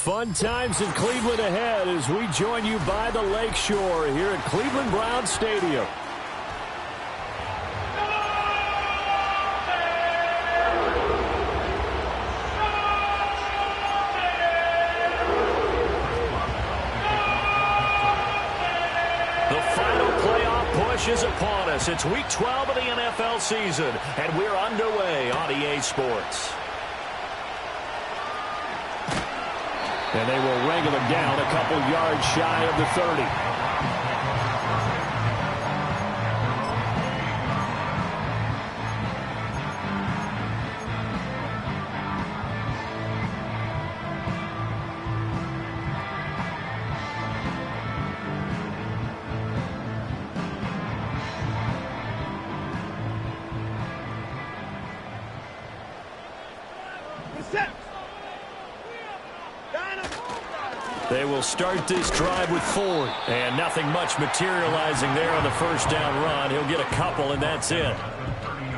Fun times in Cleveland ahead as we join you by the Lakeshore here at Cleveland Browns Stadium. The final playoff push is upon us. It's Week 12 of the NFL season, and we're underway on EA Sports. And they will wrangle him down a couple yards shy of the 30. They will start this drive with Ford, and nothing much materializing there on the first down run. He'll get a couple, and that's it.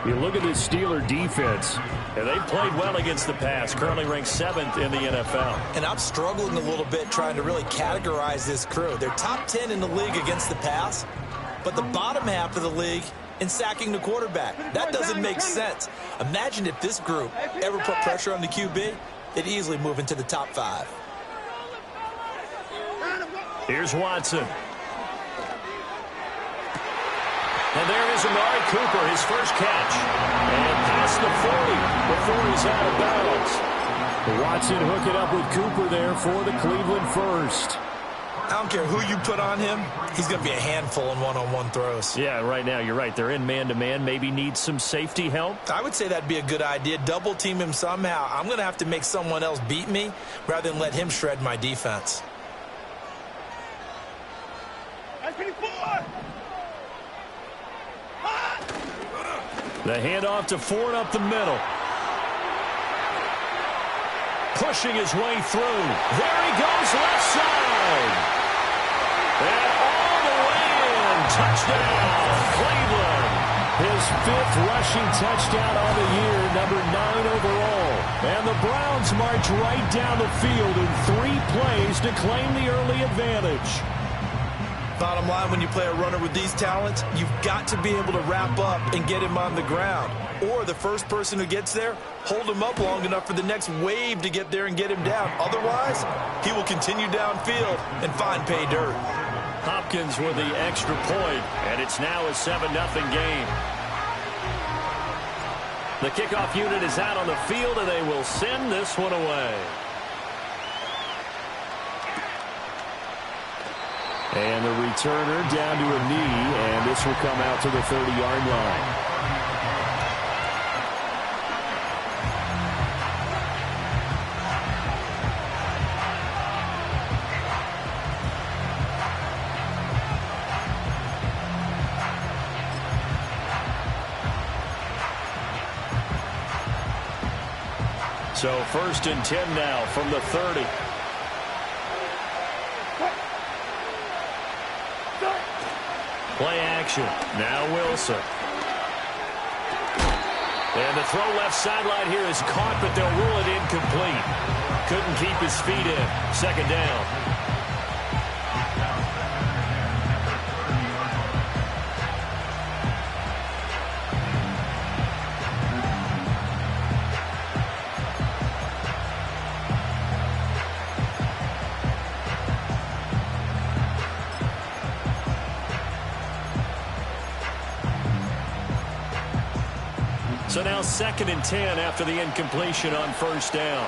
You look at this Steeler defense, and they've played well against the pass, currently ranked 7th in the NFL. And I'm struggling a little bit trying to really categorize this crew. They're top 10 in the league against the pass, but the bottom half of the league in sacking the quarterback. That doesn't make sense. Imagine if this group ever put pressure on the QB, they'd easily move into the top 5. Here's Watson. And there is Amari Cooper, his first catch. And past the 40 before he's out of bounds. Watson hook it up with Cooper there for the Cleveland first. I don't care who you put on him, he's going to be a handful in one-on-one throws. Yeah, right now you're right. They're in man-to-man, maybe need some safety help. I would say that'd be a good idea. Double team him somehow. I'm going to have to make someone else beat me rather than let him shred my defense. The handoff to Ford up the middle. Pushing his way through. There he goes, left side. And all the way in. Touchdown, Cleveland. His 5th rushing touchdown on the year, number 9 overall. And the Browns march right down the field in 3 plays to claim the early advantage. Bottom line, when you play a runner with these talents, you've got to be able to wrap up and get him on the ground. Or the first person who gets there, hold him up long enough for the next wave to get there and get him down. Otherwise, he will continue downfield and find pay dirt. Hopkins with the extra point, and it's now a 7-0 game. The kickoff unit is out on the field, and they will send this one away. And the returner down to a knee, and this will come out to the 30-yard line. So 1st and 10 now from the 30. Play action. Now Wilson. And the throw left sideline here is caught, but they'll rule it incomplete. Couldn't keep his feet in. 2nd down. So now 2nd and 10 after the incompletion on 1st down.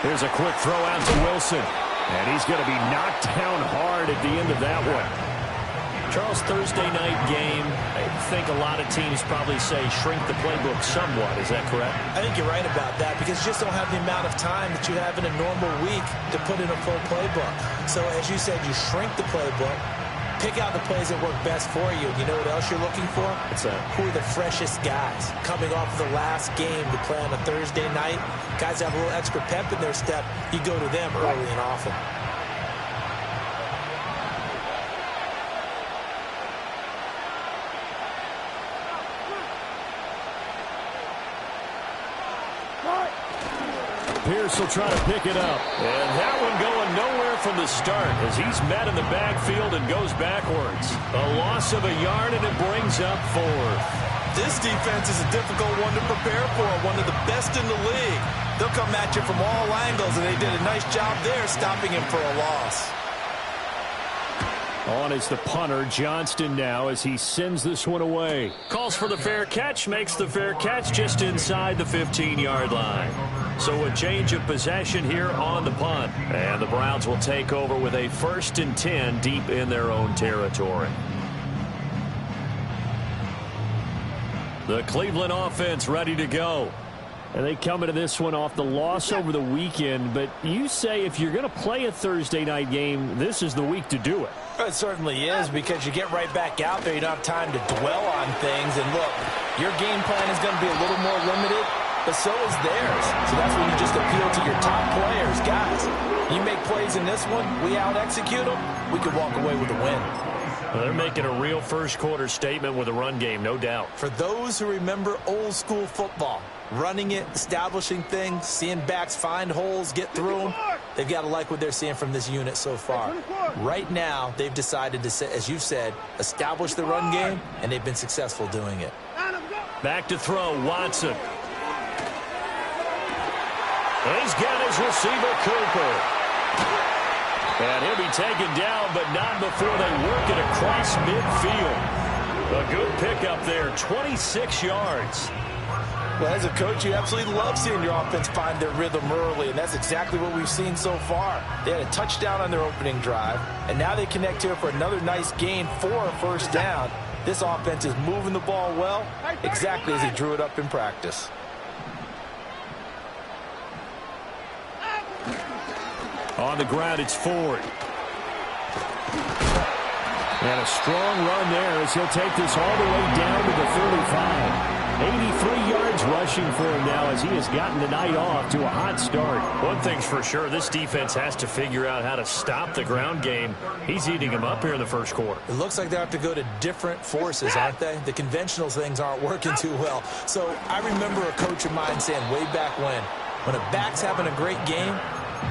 Here's a quick throw out to Wilson. And he's going to be knocked down hard at the end of that one. Charles, Thursday night game, I think a lot of teams probably say shrink the playbook somewhat. Is that correct? I think you're right about that because you just don't have the amount of time that you have in a normal week to put in a full playbook. So as you said, you shrink the playbook, pick out the plays that work best for you. You know what else you're looking for? What's that? Who are the freshest guys coming off the last game to play on a Thursday night? Guys have a little extra pep in their step. You go to them early and often. Pierce will try to pick it up. And that one going nowhere from the start as he's met in the backfield and goes backwards. A loss of a yard, and it brings up 4th. This defense is a difficult one to prepare for, one of the best in the league. They'll come at you from all angles, and they did a nice job there stopping him for a loss. On is the punter, Johnston, now as he sends this one away. Calls for the fair catch, makes the fair catch just inside the 15-yard line. So a change of possession here on the punt. And the Browns will take over with a 1st and 10 deep in their own territory. The Cleveland offense ready to go. And they come into this one off the loss over the weekend. But you say if you're going to play a Thursday night game, this is the week to do it. It certainly is, because you get right back out there. You don't have time to dwell on things. And look, your game plan is going to be a little more limited, but so is theirs. So that's when you just appeal to your top players. Guys, you make plays in this one, we out-execute them, we could walk away with a win. Well, they're making a real first-quarter statement with a run game, no doubt. For those who remember old-school football, running it, establishing things, seeing backs find holes, get through them, they've got to like what they're seeing from this unit so far. Right now, they've decided to, as you've said, establish the run game, and they've been successful doing it. Back to throw, Watson. He's got his receiver, Cooper. And he'll be taken down, but not before they work it across midfield. A good pickup there, 26 yards. Well, as a coach, you absolutely love seeing your offense find their rhythm early, and that's exactly what we've seen so far. They had a touchdown on their opening drive, and now they connect here for another nice gain for a 1st down. This offense is moving the ball well, exactly as he drew it up in practice. On the ground, it's Ford. And a strong run there as he'll take this all the way down to the 35. 83 yards rushing for him now as he has gotten the night off to a hot start. One thing's for sure, this defense has to figure out how to stop the ground game. He's eating them up here in the first quarter. It looks like they have to go to different forces, aren't they? The conventional things aren't working too well. So I remember a coach of mine saying way back when a back's having a great game,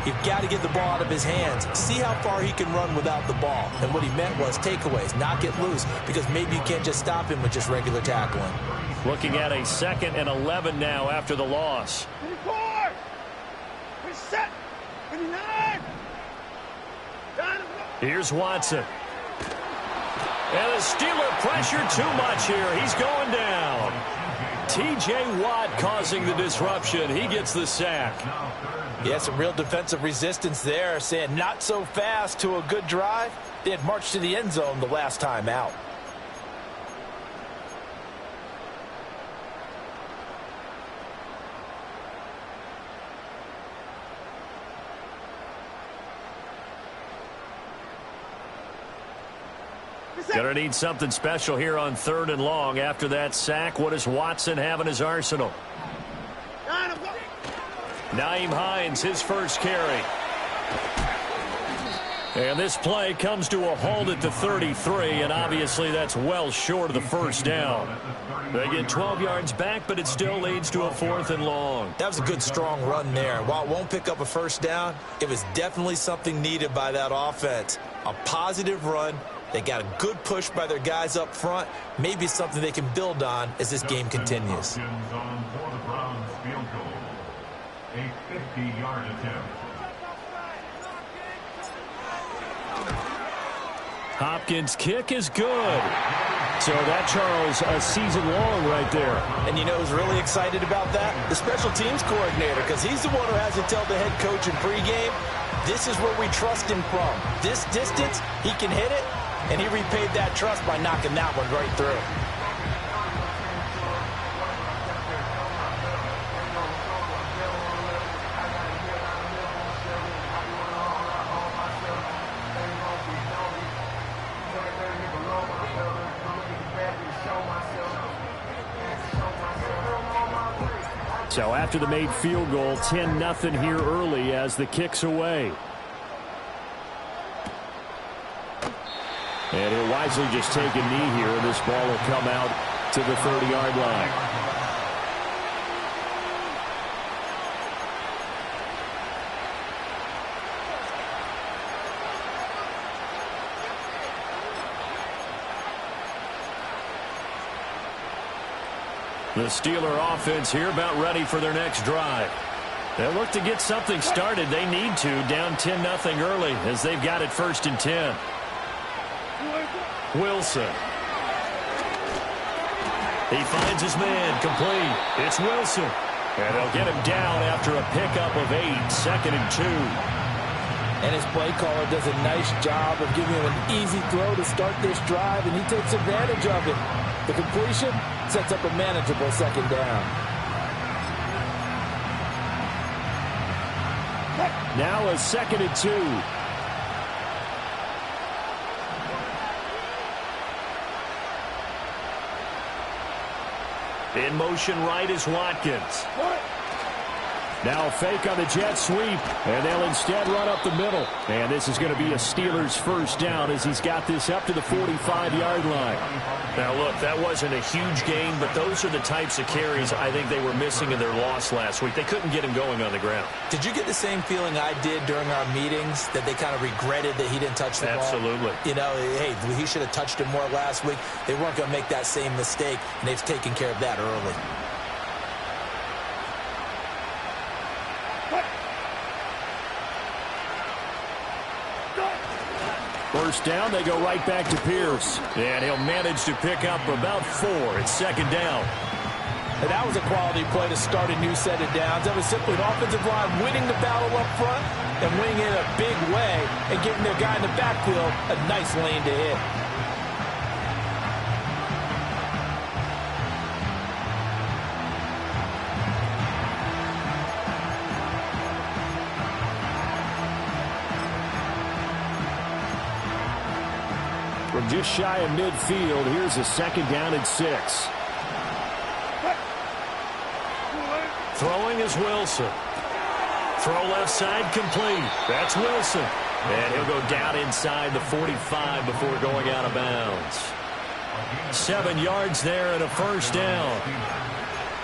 you've got to get the ball out of his hands. See how far he can run without the ball. And what he meant was takeaways, not get loose, because maybe you can't just stop him with just regular tackling. Looking at a 2nd and 11 now after the loss. 24. Reset. 29. Here's Watson. And the Steeler pressure too much here. He's going down. T.J. Watt causing the disruption. He gets the sack. Yeah, some real defensive resistance there, saying not so fast to a good drive. They had marched to the end zone the last time out. Gonna need something special here on 3rd and long. After that sack, what does Watson have in his arsenal? Nyheim Hines, his first carry. And this play comes to a halt at the 33, and obviously that's well short of the 1st down. They get 12 yards back, but it still leads to a 4th and long. That was a good, strong run there. While it won't pick up a 1st down, it was definitely something needed by that offense. A positive run. They got a good push by their guys up front. Maybe something they can build on as this game continues. A 50-yard attempt. Hopkins' kick is good. So that, Charles, a season long right there. And you know who's really excited about that? The special teams coordinator, because he's the one who has to tell the head coach in pregame, this is where we trust him from. This distance, he can hit it, and he repaid that trust by knocking that one right through. So after the made field goal, 10-0 here early as the kick's away. And he'll wisely just take a knee here, and this ball will come out to the 30-yard line. The Steeler offense here about ready for their next drive. They'll look to get something started. They need to, down 10-0 early as they've got it 1st and 10. Wilson. He finds his man complete. It's Wilson. And they'll get him down after a pickup of 8, 2nd and 2. And his play caller does a nice job of giving him an easy throw to start this drive, and he takes advantage of it. The completion sets up a manageable 2nd down. Now a 2nd and 2. In motion right is Watkins. Now a fake on the jet sweep, and they'll instead run up the middle. And this is going to be a Steelers 1st down as he's got this up to the 45-yard line. Now, look, that wasn't a huge gain, but those are the types of carries I think they were missing in their loss last week. They couldn't get him going on the ground. Did you get the same feeling I did during our meetings, that they kind of regretted that he didn't touch the ball? Absolutely. You know, hey, he should have touched it more last week. They weren't going to make that same mistake, and they've taken care of that early. First down, they go right back to Pierce. And he'll manage to pick up about 4. It's 2nd down. And that was a quality play to start a new set of downs. That was simply an offensive line winning the battle up front and winning it in a big way and giving their guy in the backfield a nice lane to hit. From just shy of midfield, here's a 2nd down and 6. Throwing is Wilson. Throw left side complete. That's Wilson. And he'll go down inside the 45 before going out of bounds. 7 yards there and a 1st down.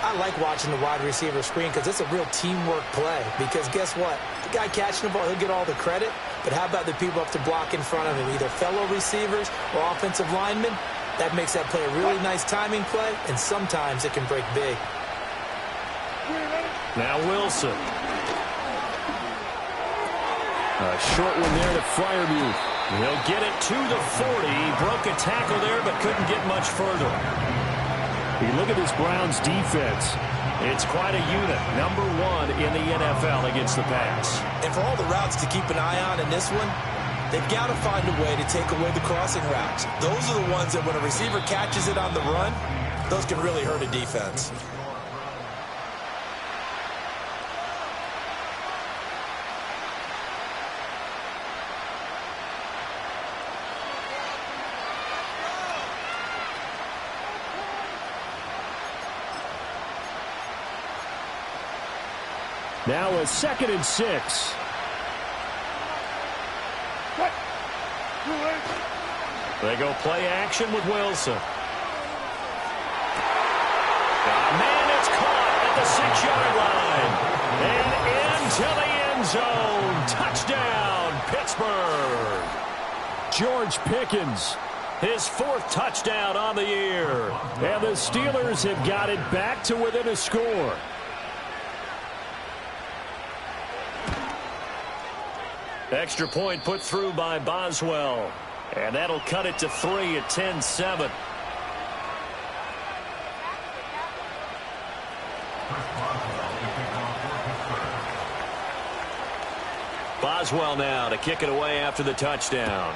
I like watching the wide receiver screen because it's a real teamwork play. Because guess what? The guy catching the ball, he'll get all the credit. But how about the people up to block in front of him, either fellow receivers or offensive linemen? That makes that play a really nice timing play, and sometimes it can break big. Now Wilson. A short one there to Freiermuth. He'll get it to the 40. He broke a tackle there but couldn't get much further. You look at this Browns defense. It's quite a unit. Number 1 in the NFL against the pass. And for all the routes to keep an eye on in this one, they've got to find a way to take away the crossing routes. Those are the ones that when a receiver catches it on the run, those can really hurt a defense. Now a 2nd and 6. They go play action with Wilson. Man, it's caught at the 6-yard line. And into the end zone. Touchdown, Pittsburgh. George Pickens, his 4th touchdown on the year. And the Steelers have got it back to within a score. Extra point put through by Boswell. And that'll cut it to 3 at 10-7. Boswell now to kick it away after the touchdown.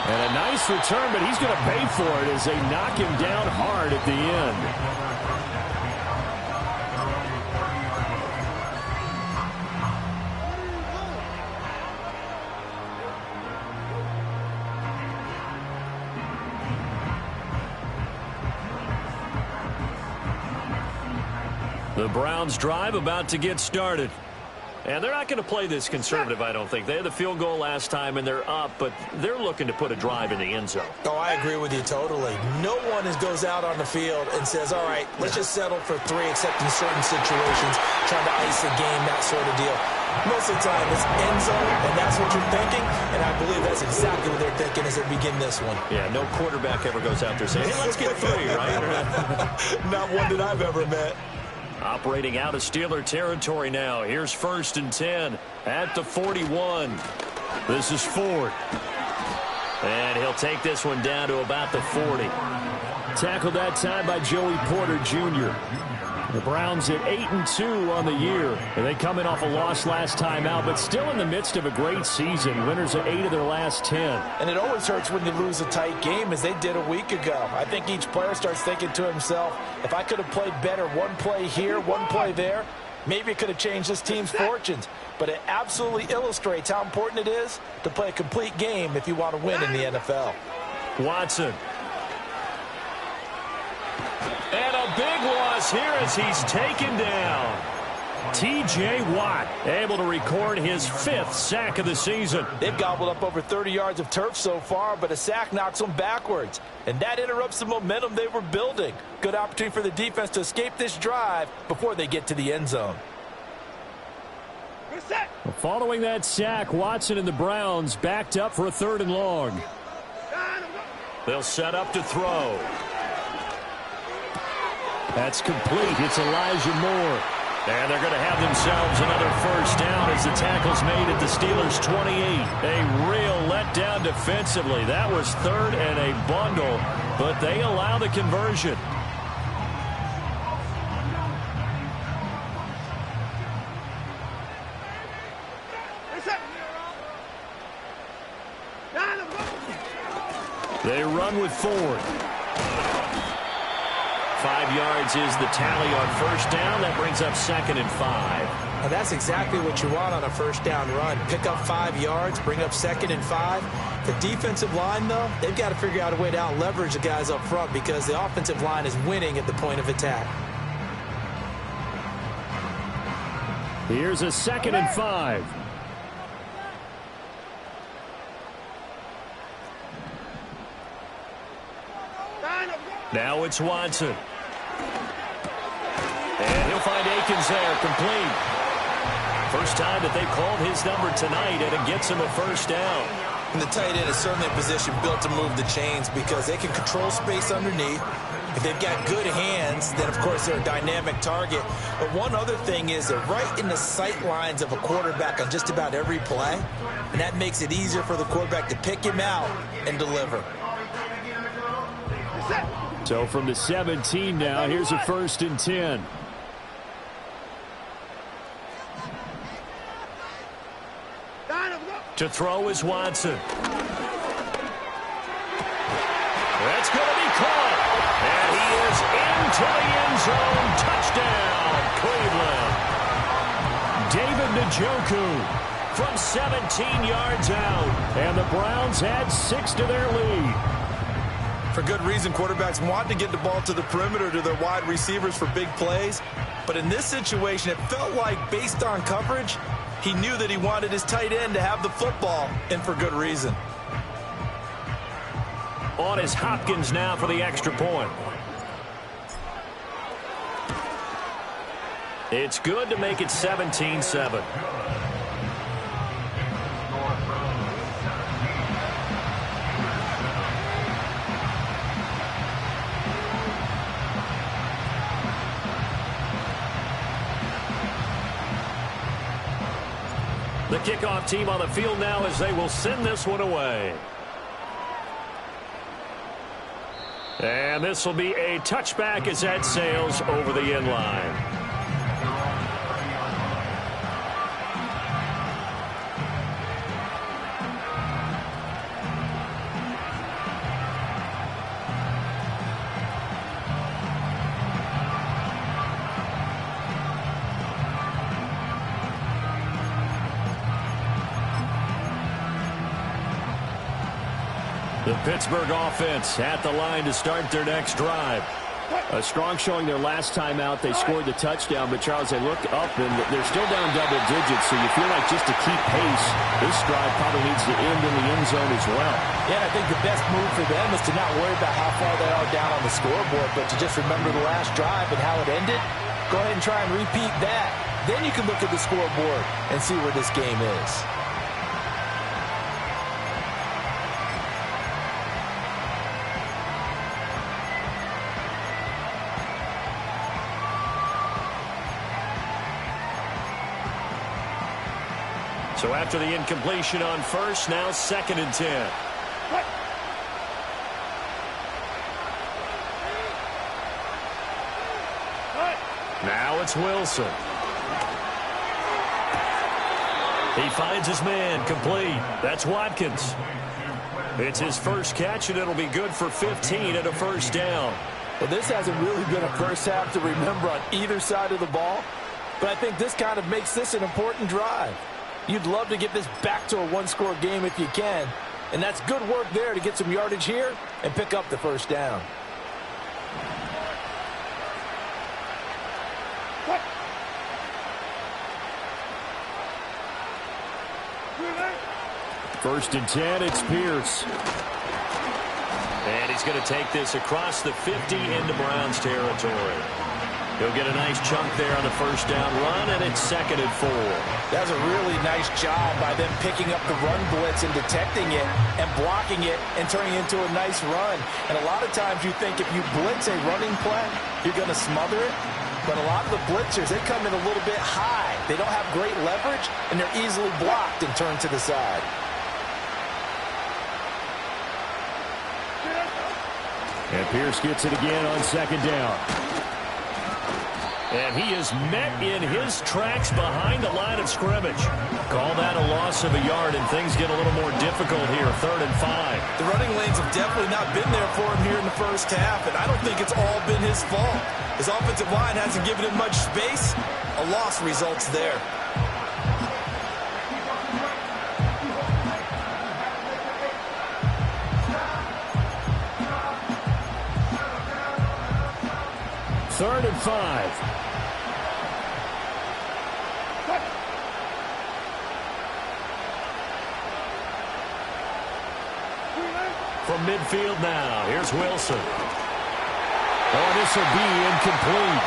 And a nice return, but he's going to pay for it as they knock him down hard at the end. The Browns drive about to get started. And they're not going to play this conservative, I don't think. They had the field goal last time, and they're up, but they're looking to put a drive in the end zone. Oh, I agree with you totally. No one goes out on the field and says, all right, let's just settle for 3, except in certain situations, trying to ice a game, that sort of deal. Most of the time, it's end zone, and that's what you're thinking, and I believe that's exactly what they're thinking as they begin this one. Yeah, no quarterback ever goes out there saying, hey, let's get 3, right? Not one that I've ever met. Operating out of Steeler territory now. Here's 1st and 10 at the 41. This is Ford. And he'll take this one down to about the 40. Tackled that time by Joey Porter Jr. The Browns at 8-2 on the year. And they come in off a loss last time out, but still in the midst of a great season. Winners of 8 of their last 10. And it always hurts when you lose a tight game, as they did a week ago. I think each player starts thinking to himself, if I could have played better one play here, one play there, maybe it could have changed this team's fortunes. But it absolutely illustrates how important it is to play a complete game if you want to win in the NFL. Watson. And a big loss here as he's taken down. T.J. Watt able to record his 5th sack of the season. They've gobbled up over 30 yards of turf so far, but a sack knocks them backwards. And that interrupts the momentum they were building. Good opportunity for the defense to escape this drive before they get to the end zone. Following that sack, Watson and the Browns backed up for a 3rd and long. They'll set up to throw. That's complete. It's Elijah Moore. And they're going to have themselves another 1st down as the tackle's made at the Steelers' 28. A real letdown defensively. That was 3rd and a bundle, but they allow the conversion. They run with Ford. 5 yards is the tally on 1st down. That brings up 2nd and 5. And that's exactly what you want on a 1st down run. Pick up 5 yards, bring up 2nd and 5. The defensive line, though, they've got to figure out a way to out-leverage the guys up front because the offensive line is winning at the point of attack. Here's a 2nd and 5. Now it's Watson. And he'll find Akins there, complete. First time that they've called his number tonight, and it gets him a 1st down. And the tight end is certainly a position built to move the chains because they can control space underneath. If they've got good hands, then, of course, they're a dynamic target. But one other thing is they're right in the sight lines of a quarterback on just about every play, and that makes it easier for the quarterback to pick him out and deliver. So from the 17 now, here's a 1st and 10. To throw is Watson. That's going to be caught. And he is into the end zone. Touchdown, Cleveland. David Njoku from 17 yards out. And the Browns add 6 to their lead. For good reason, quarterbacks want to get the ball to the perimeter to their wide receivers for big plays. But in this situation, it felt like based on coverage, he knew that he wanted his tight end to have the football, and for good reason. On is Hopkins now for the extra point. It's good to make it 17-7. The kickoff team on the field now as they will send this one away. And this will be a touchback as that sails over the end line. The Pittsburgh offense at the line to start their next drive. A strong showing their last time out. They scored the touchdown, but Charles, they look up and they're still down double digits, so you feel like just to keep pace, this drive probably needs to end in the end zone as well. Yeah, I think the best move for them is to not worry about how far they are down on the scoreboard, but to just remember the last drive and how it ended. Go ahead and try and repeat that. Then you can look at the scoreboard and see where this game is. So after the incompletion on first, now 2nd and 10. Now it's Wilson. He finds his man, complete. That's Watkins. It's his first catch, and it'll be good for 15 and a first down. Well, this hasn't really been a first half to remember on either side of the ball, but I think this kind of makes this an important drive. You'd love to get this back to a one-score game if you can, and that's good work there to get some yardage here and pick up the first down. First and 10, it's Pierce. And he's going to take this across the 50 into Browns territory. He'll get a nice chunk there on the first down run, and it's 2nd and 4. That's a really nice job by them picking up the run blitz and detecting it and blocking it and turning it into a nice run. And a lot of times you think if you blitz a running play, you're going to smother it. But a lot of the blitzers, they come in a little bit high. They don't have great leverage, and they're easily blocked and turned to the side. And Pierce gets it again on 2nd down. And he is met in his tracks behind the line of scrimmage. Call that a loss of a yard, and things get a little more difficult here, 3rd and 5. The running lanes have definitely not been there for him here in the first half, and I don't think it's all been his fault. His offensive line hasn't given him much space. A loss results there. Third and 5. From midfield now, here's Wilson. Oh, this will be incomplete.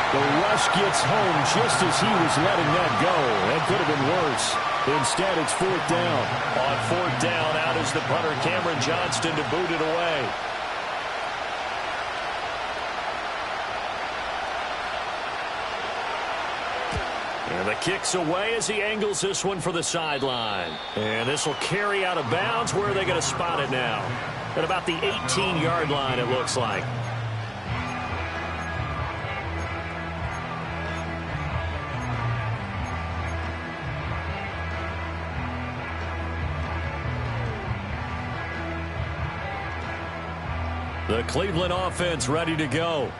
The rush gets home just as he was letting that go. That could have been worse. Instead, it's 4th down. On 4th down, out is the punter, Cameron Johnston, to boot it away. And the kick's away as he angles this one for the sideline. And this will carry out of bounds. Where are they going to spot it now? At about the 18-yard line, it looks like. The Cleveland offense ready to go.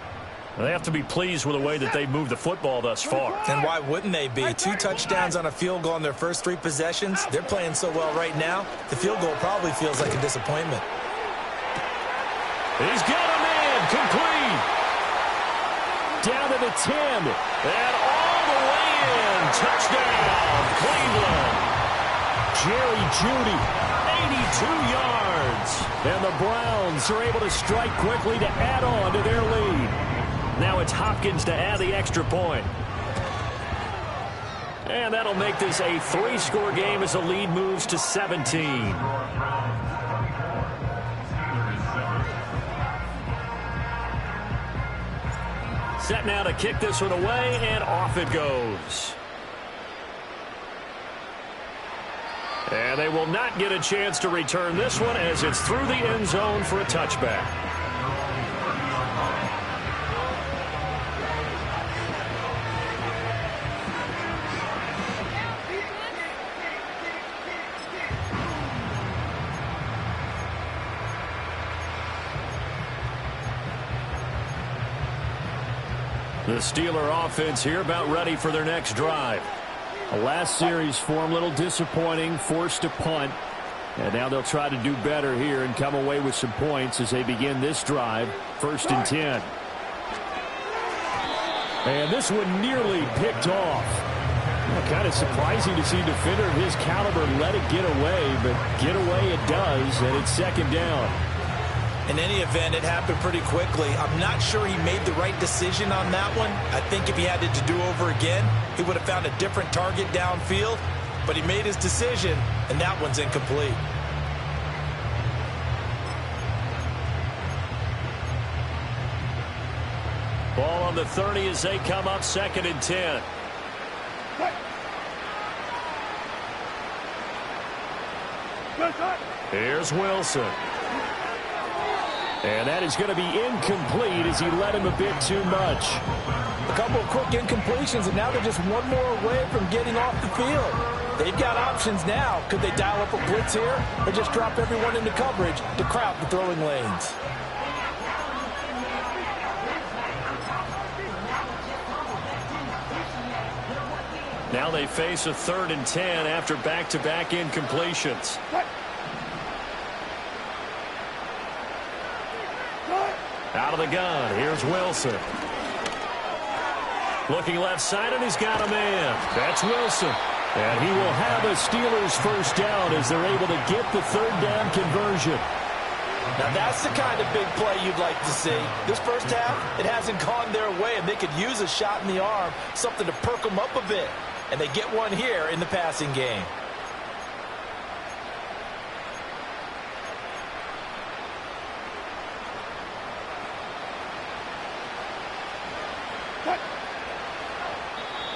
They have to be pleased with the way that they've moved the football thus far. And why wouldn't they be? 2 touchdowns on a field goal in their first 3 possessions. They're playing so well right now, the field goal probably feels like a disappointment. He's got a man, complete. Down to the 10, and all the way in. Touchdown, Cleveland. Jerry Jeudy, 82 yards. And the Browns are able to strike quickly to add on to their lead. Now it's Hopkins to add the extra point. And that'll make this a 3-score game as the lead moves to 17. Set now to kick this one away, and off it goes. And they will not get a chance to return this one as it's through the end zone for a touchback. The Steeler offense here about ready for their next drive. The last series for them, a little disappointing, forced to punt. And now they'll try to do better here and come away with some points as they begin this drive, 1st and 10. And this one nearly picked off. Well, kind of surprising to see a defender of his caliber let it get away, but get away it does, and it's second down. In any event, it happened pretty quickly. I'm not sure he made the right decision on that one. I think if he had it to do over again, he would have found a different target downfield. But he made his decision, and that one's incomplete. Ball on the 30 as they come up, 2nd and 10. Here's Wilson. And that is going to be incomplete as he led him a bit too much. A couple of quick incompletions, and now they're just one more away from getting off the field. They've got options now. Could they dial up a blitz here or just drop everyone into coverage to crowd the throwing lanes? Now they face a 3rd and 10 after back-to-back incompletions. Out of the gun, here's Wilson. Looking left side, and he's got a man. That's Wilson. And he will have a Steelers first down as they're able to get the 3rd down conversion. Now that's the kind of big play you'd like to see. This first half, it hasn't gone their way, and they could use a shot in the arm, something to perk them up a bit. And they get one here in the passing game.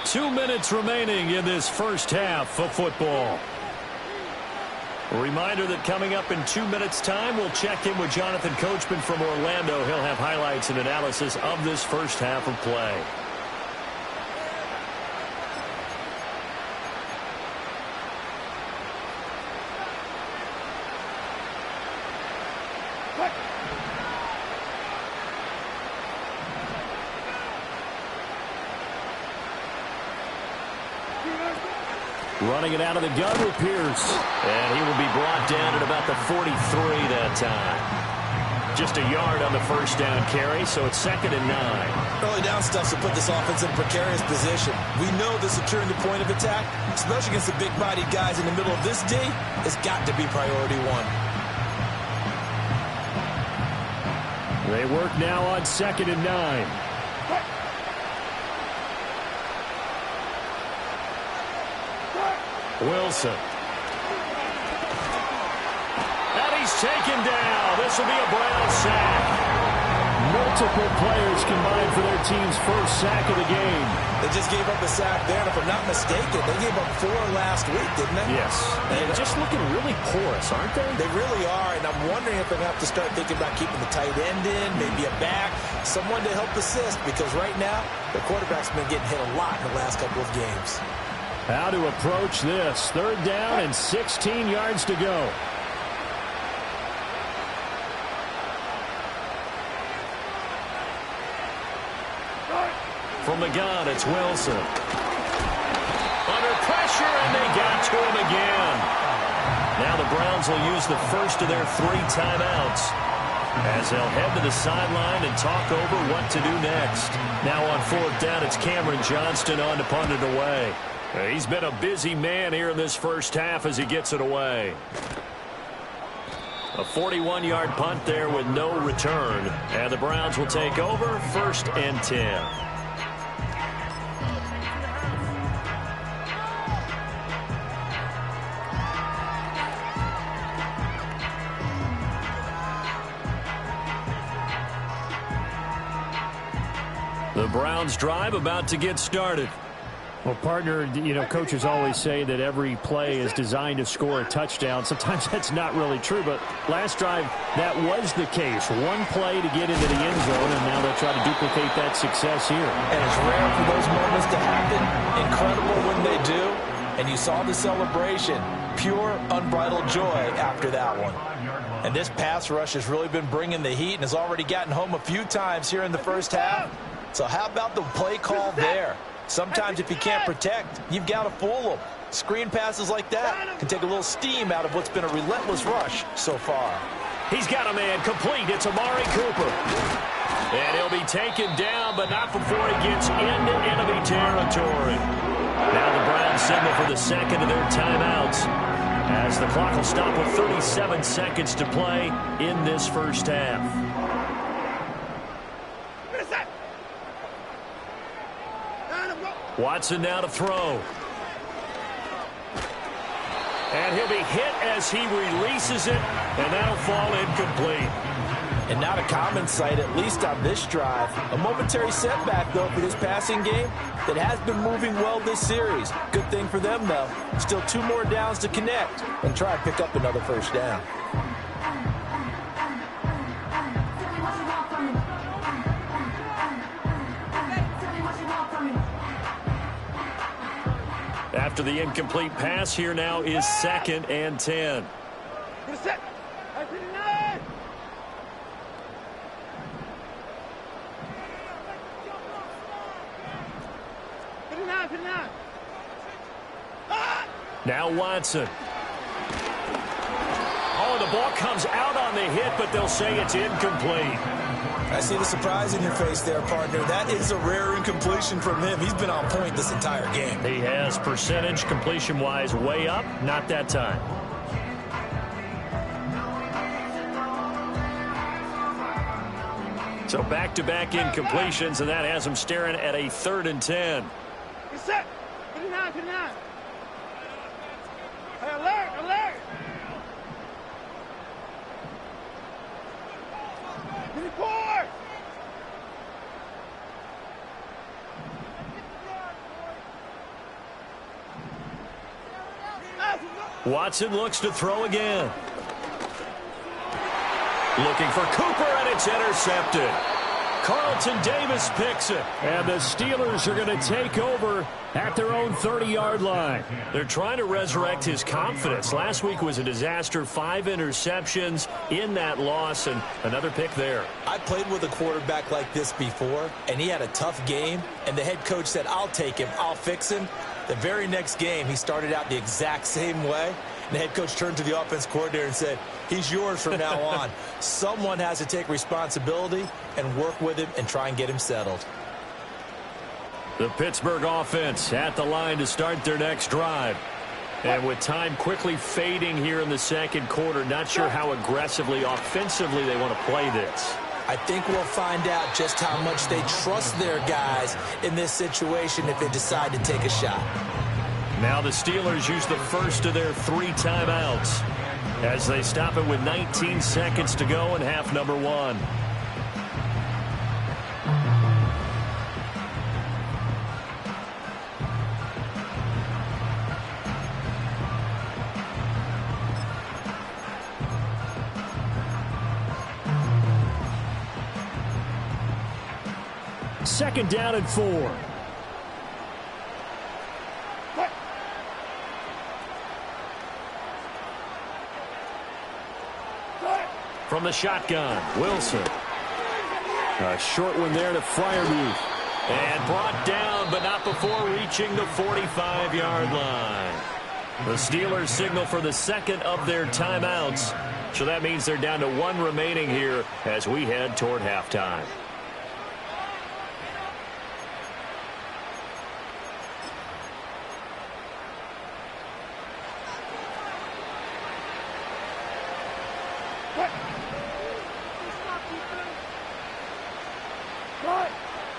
Two minutes remaining in this first half of football. A reminder that coming up in 2 minutes' time, we'll check in with Jonathan Coachman from Orlando. He'll have highlights and analysis of this first half of play. Running it out of the gun with Pierce. And he will be brought down at about the 43 that time. Just a yard on the first down carry, so it's 2nd and 9. Early down stuff to put this offense in a precarious position. We know that securing the point of attack, especially against the big-bodied guys in the middle of this D, has got to be priority one. They work now on 2nd and 9. Wilson. And he's taken down. This will be a Brown sack. Multiple players combined for their team's first sack of the game. They just gave up a sack there, and if I'm not mistaken, they gave up 4 last week, didn't they? Yes. And just looking really porous, aren't they? They really are, and I'm wondering if they're going to have to start thinking about keeping the tight end in, maybe a back, someone to help assist, because right now, the quarterback's been getting hit a lot in the last couple of games. How to approach this. 3rd down and 16 yards to go. From the gun, it's Wilson. Under pressure, and they got to him again. Now the Browns will use the first of their 3 timeouts as they'll head to the sideline and talk over what to do next. Now on 4th down, it's Cameron Johnston on to punt it away. He's been a busy man here in this first half as he gets it away. A 41-yard punt there with no return. And the Browns will take over 1st and 10. The Browns drive about to get started. Well, partner, you know, coaches always say that every play is designed to score a touchdown. Sometimes that's not really true, but last drive, that was the case. One play to get into the end zone, and now they'll try to duplicate that success here. And it's rare for those moments to happen. Incredible when they do. And you saw the celebration. Pure, unbridled joy after that one. And this pass rush has really been bringing the heat and has already gotten home a few times here in the first half. So how about the play call there? Sometimes if you can't protect, you've got to fool them. Screen passes like that can take a little steam out of what's been a relentless rush so far. He's got a man complete. It's Amari Cooper. And he'll be taken down, but not before he gets into enemy territory. Now the Browns signal for the second of their timeouts, as the clock will stop with 37 seconds to play in this first half. Watson now to throw. And he'll be hit as he releases it, and that'll fall incomplete. And not a common sight, at least on this drive. A momentary setback, though, for this passing game that has been moving well this series. Good thing for them, though. Still 2 more downs to connect and try and pick up another first down. After the incomplete pass, here now is 2nd and 10. Now Watson. Oh, the ball comes out on the hit, but they'll say it's incomplete. I see the surprise in your face there, partner. That is a rare incompletion from him. He's been on point this entire game. He has percentage completion-wise way up, not that time. So back-to-back incompletions, and that has him staring at a 3rd and 10. Get set. 59, 59. Hey, alert, alert. 24. Watson looks to throw again. Looking for Cooper, and it's intercepted. Carlton Davis picks it. And the Steelers are going to take over at their own 30-yard line. They're trying to resurrect his confidence. Last week was a disaster. 5 interceptions in that loss, and another pick there. I played with a quarterback like this before, and he had a tough game, and the head coach said, I'll take him, I'll fix him. The very next game, he started out the exact same way. And the head coach turned to the offense coordinator and said, he's yours from now on. Someone has to take responsibility and work with him and try and get him settled. The Pittsburgh offense at the line to start their next drive. And with time quickly fading here in the second quarter, not sure how aggressively, offensively they want to play this. I think we'll find out just how much they trust their guys in this situation if they decide to take a shot. Now the Steelers use the first of their 3 timeouts as they stop it with 19 seconds to go in half number 1. Second down and 4. From the shotgun, Wilson. A short one there to Freiermuth. And brought down, but not before reaching the 45-yard line. The Steelers signal for the second of their timeouts. So that means they're down to 1 remaining here as we head toward halftime.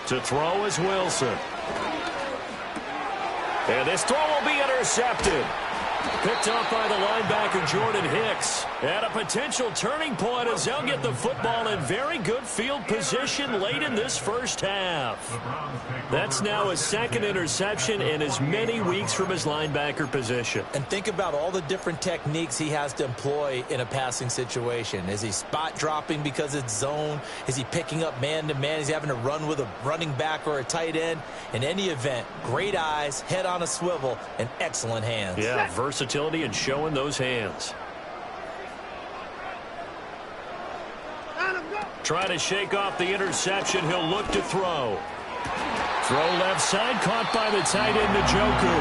To throw is Wilson. And this throw will be intercepted. Picked off by the linebacker, Jordan Hicks. And a potential turning point as they'll get the football in very good field position late in this first half. That's now his 2nd interception in as many weeks from his linebacker position. And think about all the different techniques he has to employ in a passing situation. Is he spot dropping because it's zone? Is he picking up man-to-man? Is he having to run with a running back or a tight end? In any event, great eyes, head on a swivel, and excellent hands. Yeah, versatility and showing those hands. Trying to shake off the interception. He'll look to throw. Throw left side, caught by the tight end, Njoku.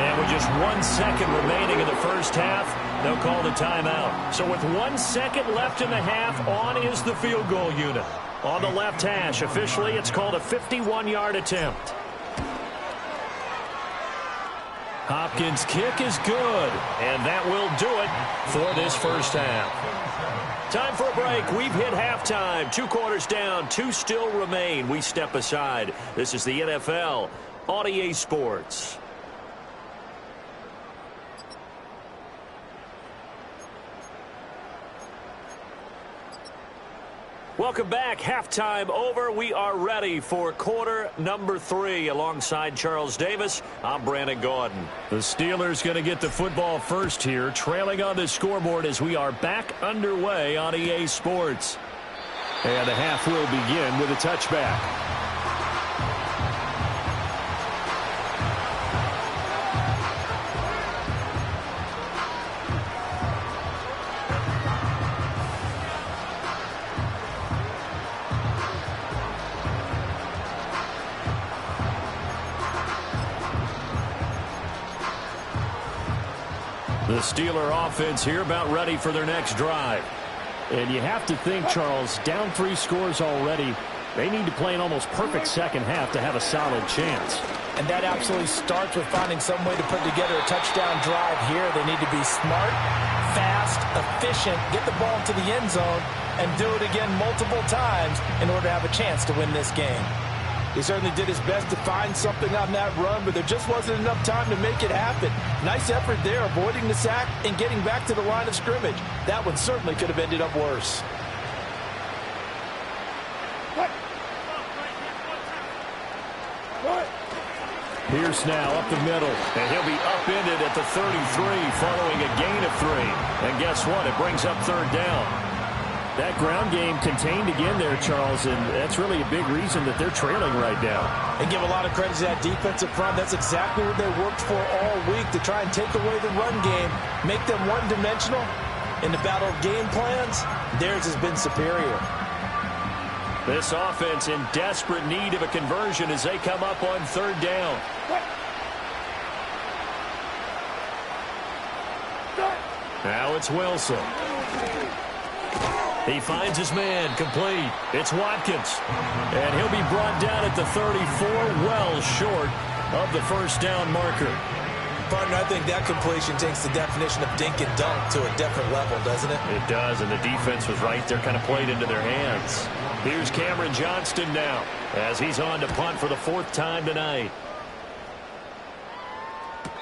And with just 1 second remaining in the first half, they'll call the timeout. So with 1 second left in the half, on is the field goal unit. On the left hash, officially, it's called a 51-yard attempt. Hopkins' kick is good, and that will do it for this first half. Time for a break. We've hit halftime. 2 quarters down, 2 still remain. We step aside. This is the NFL on EA Sports. Welcome back. Halftime over. We are ready for quarter number 3. Alongside Charles Davis, I'm Brandon Gaudin. The Steelers going to get the football first here, trailing on the scoreboard as we are back underway on EA Sports. And the half will begin with a touchback. The Steeler offense here about ready for their next drive. And you have to think, Charles, down 3 scores already. They need to play an almost perfect second half to have a solid chance. And that absolutely starts with finding some way to put together a touchdown drive here. They need to be smart, fast, efficient, get the ball to the end zone, and do it again multiple times in order to have a chance to win this game. He certainly did his best to find something on that run, but there just wasn't enough time to make it happen. Nice effort there, avoiding the sack and getting back to the line of scrimmage. That one certainly could have ended up worse. Pierce now up the middle, and he'll be upended at the 33 following a gain of 3. And guess what? It brings up 3rd down. That ground game contained again there, Charles, and that's really a big reason that they're trailing right now. And give a lot of credit to that defensive front. That's exactly what they worked for all week, to try and take away the run game, make them one-dimensional. In the battle of game plans, theirs has been superior. This offense in desperate need of a conversion as they come up on 3rd down. Now it's Wilson. He finds his man, complete. It's Watkins. And he'll be brought down at the 34, well short of the first down marker. Partner, I think that completion takes the definition of dink and dunk to a different level, doesn't it? It does, and the defense was right there, kind of played into their hands. Here's Cameron Johnston now as he's on to punt for the 4th time tonight.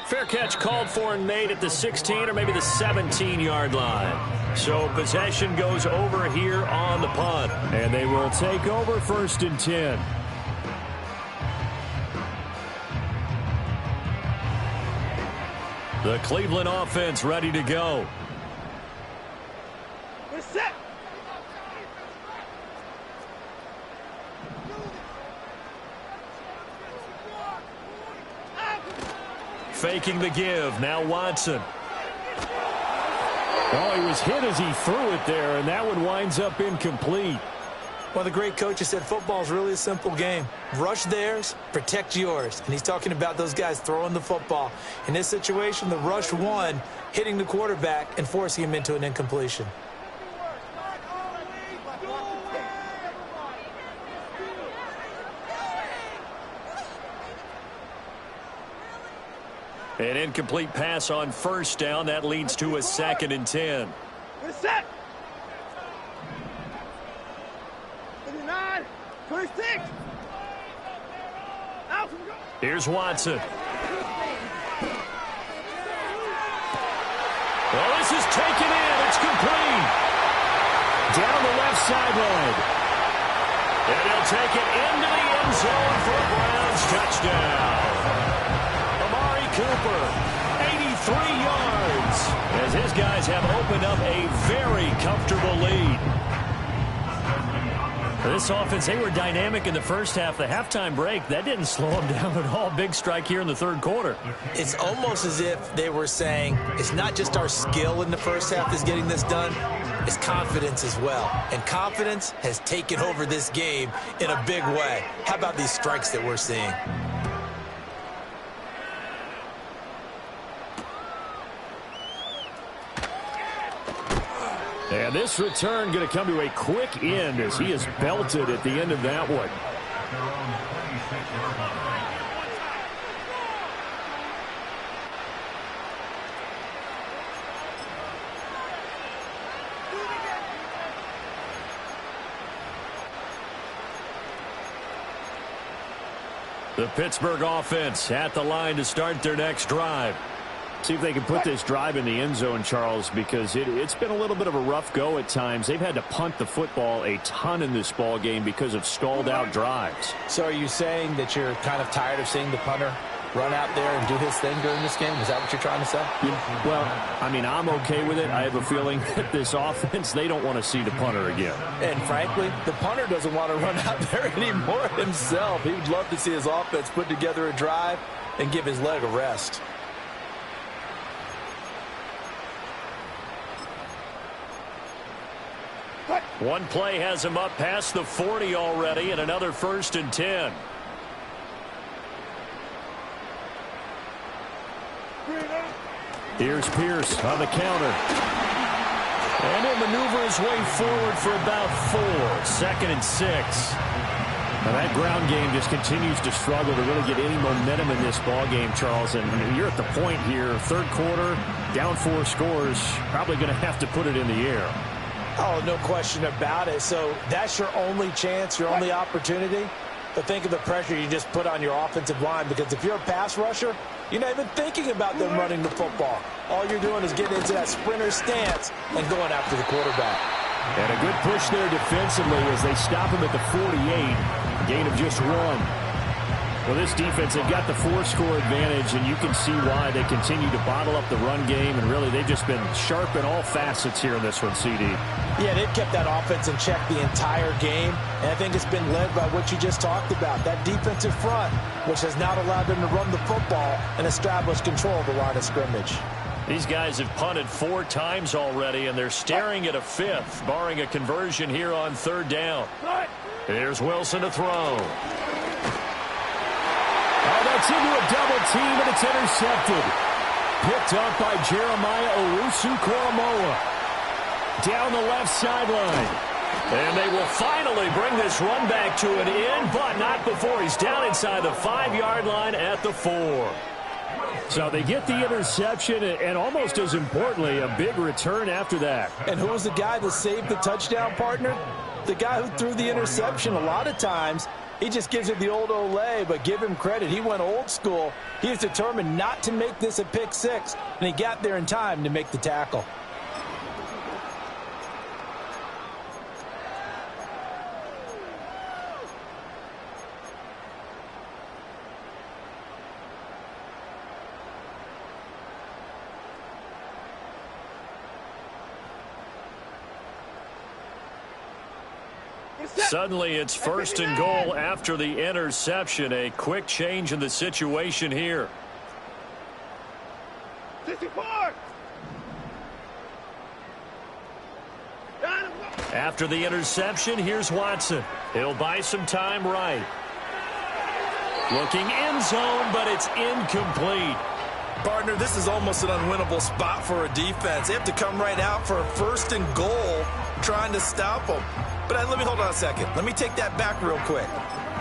Fair catch called for and made at the 16 or maybe the 17-yard line. So possession goes over here on the punt. And they will take over 1st and 10. The Cleveland offense ready to go. We're set. Faking the give. Now Watson. Oh, he was hit as he threw it there, and that one winds up incomplete. Well, the great coach has said football is really a simple game. Rush theirs, protect yours. And he's talking about those guys throwing the football. In this situation, the rush won, hitting the quarterback and forcing him into an incompletion. An incomplete pass on 1st down. That leads to a 2nd and 10. We're set. 29, 26. Out. Here's Watson. Well, this is taken in. It's complete. Down the left sideline. And he'll take it into the end zone for a Browns touchdown. Cooper, 83 yards, as his guys have opened up a very comfortable lead. This offense, they were dynamic in the first half. The halftime break, that didn't slow them down at all. Big strike here in the 3rd quarter. It's almost as if they were saying, it's not just our skill in the first half that's getting this done, it's confidence as well. And confidence has taken over this game in a big way. How about these strikes that we're seeing? And this return going to come to a quick end as he is belted at the end of that one. The Pittsburgh offense at the line to start their next drive. See if they can put this drive in the end zone, Charles, because it's been a little bit of a rough go at times. They've had to punt the football a ton in this ball game because of stalled out drives. So are you saying that you're kind of tired of seeing the punter run out there and do his thing during this game? Is that what you're trying to say? Yeah. Well, I mean, I'm okay with it. I have a feeling that this offense, they don't want to see the punter again. And frankly, the punter doesn't want to run out there anymore himself. He would love to see his offense put together a drive and give his leg a rest. One play has him up past the 40 already, and another 1st and 10. Here's Pierce on the counter. And he'll maneuver his way forward for about 4. 2nd and 6. Now that ground game just continues to struggle to really get any momentum in this ball game, Charles. And you're at the point here, 3rd quarter, down 4 scores, probably going to have to put it in the air. Oh, no question about it. So that's your only chance, your only opportunity. But think of the pressure you just put on your offensive line, because if you're a pass rusher, you're not even thinking about them running the football. All you're doing is getting into that sprinter stance and going after the quarterback. And a good push there defensively as they stop him at the 48. Gain of just 1. Well, this defense, they've got the 4-score advantage, and you can see why they continue to bottle up the run game, and really they've just been sharp in all facets here in this one, CD. Yeah, they've kept that offense in check the entire game, and I think it's been led by what you just talked about, that defensive front, which has not allowed them to run the football and establish control of the line of scrimmage. These guys have punted 4 times already, and they're staring at a 5th, barring a conversion here on 3rd down. Here's Wilson to throw. Oh, that's into a double team, and it's intercepted. Picked up by Jeremiah Owusu-Koramoah. Down the left sideline. And they will finally bring this run back to an end, but not before he's down inside the 5-yard line at the 4. So they get the interception, and almost as importantly, a big return after that. And who was the guy that saved the touchdown, partner? The guy who threw the interception. A lot of times, he just gives it the old Olay, but give him credit. He went old school. He was determined not to make this a pick 6, and he got there in time to make the tackle. Suddenly it's 1st and goal after the interception. A quick change in the situation here. 64. After the interception, here's Watson. He'll buy some time right. Looking end zone, but it's incomplete. Partner, this is almost an unwinnable spot for a defense. They have to come right out for a 1st and goal trying to stop them. But let me hold on a second. Let me take that back real quick.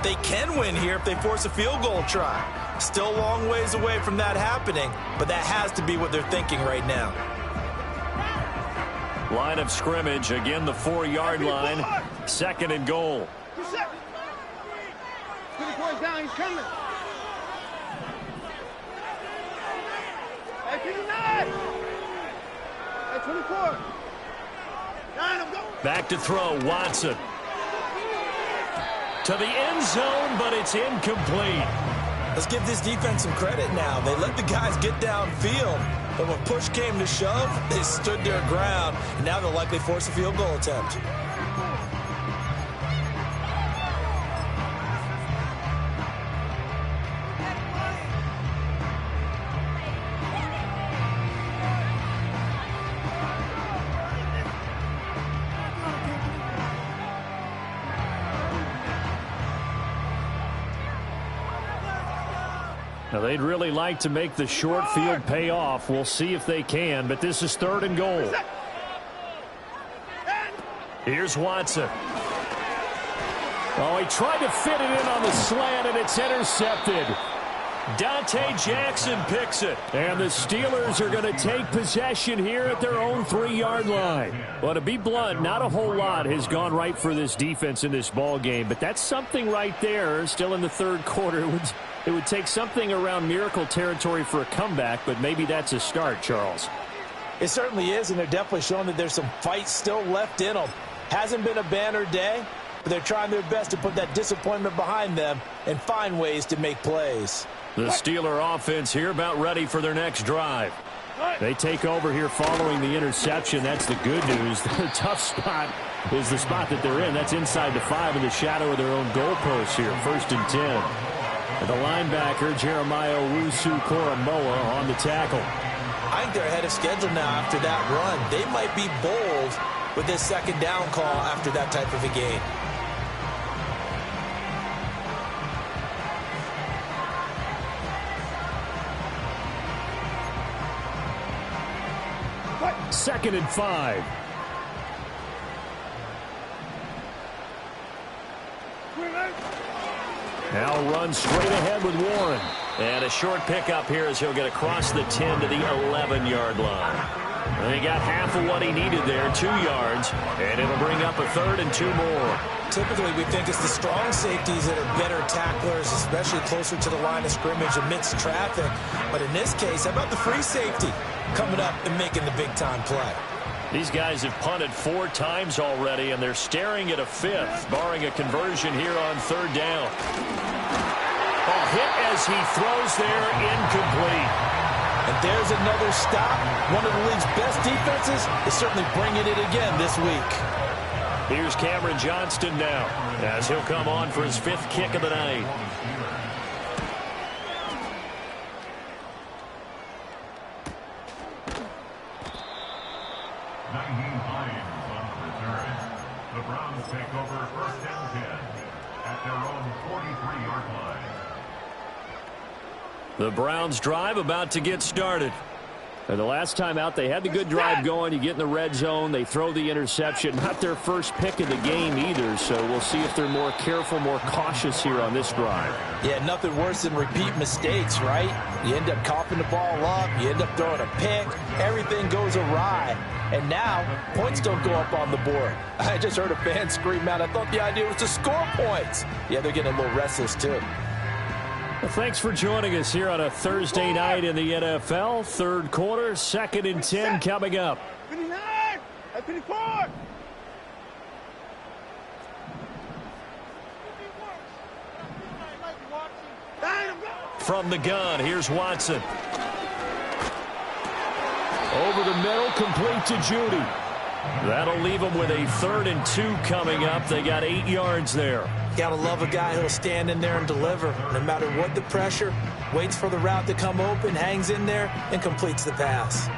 They can win here if they force a field goal try. Still a long ways away from that happening, but that has to be what they're thinking right now. Line of scrimmage, again the 4-yard line. 2nd and goal. 24's down, he's coming. Hey, 59. Hey, 24. 9, I'm going. Back to throw, Watson. To the end zone, but it's incomplete. Let's give this defense some credit now. They let the guys get downfield, but when push came to shove, they stood their ground, and now they'll likely force a field goal attempt. Now, they'd really like to make the short field pay off. We'll see if they can, but this is 3rd and goal. Here's Watson. Oh, he tried to fit it in on the slant, and it's intercepted. Dante Jackson picks it. And the Steelers are going to take possession here at their own 3-yard line. Well, to be blunt, not a whole lot has gone right for this defense in this ball game, but that's something right there. Still in the third quarter. It would take something around miracle territory for a comeback, but maybe that's a start, Charles. It certainly is, and they're definitely showing that there's some fight still left in them. Hasn't been a banner day, but they're trying their best to put that disappointment behind them and find ways to make plays. The Steeler offense here about ready for their next drive. They take over here following the interception. That's the good news. The tough spot is the spot that they're in. That's inside the 5 in the shadow of their own goalposts here. 1st and 10. And the linebacker, Jeremiah Owusu-Koramoah, on the tackle. I think they're ahead of schedule now after that run. They might be bold with this second down call after that type of a game. Second and 5. Now runs straight ahead with Warren. And a short pickup here as he'll get across the 10 to the 11-yard line. And he got half of what he needed there, 2 yards, and it'll bring up a 3rd and 2 more. Typically, we think it's the strong safeties that are better tacklers, especially closer to the line of scrimmage amidst traffic. But in this case, how about the free safety coming up and making the big-time play? These guys have punted 4 times already, and they're staring at a 5th, barring a conversion here on 3rd down. A hit as he throws there, incomplete. And there's another stop. One of the league's best defenses is certainly bringing it again this week. Here's Cameron Johnston now as he'll come on for his 5th kick of the night. The Browns take over 1st and 10 at their own 43-yard line. The Browns drive about to get started. And the last time out, they had the good drive going. You get in the red zone, they throw the interception. Not their first pick of the game either, so we'll see if they're more careful, more cautious here on this drive. Yeah, nothing worse than repeat mistakes, right? You end up coughing the ball up, you end up throwing a pick, everything goes awry. And now, points don't go up on the board. I just heard a fan scream out, I thought the idea was to score points. Yeah, they're getting a little restless too. Well, thanks for joining us here on a Thursday night in the NFL. 3rd quarter, 2nd and 10 coming up. 59, 54. From the gun, here's Watson. Over the middle, complete to Judy. That'll leave them with a 3rd and 2 coming up. They got 8 yards there. Gotta love a guy who'll stand in there and deliver. No matter what the pressure, waits for the route to come open, hangs in there, and completes the pass.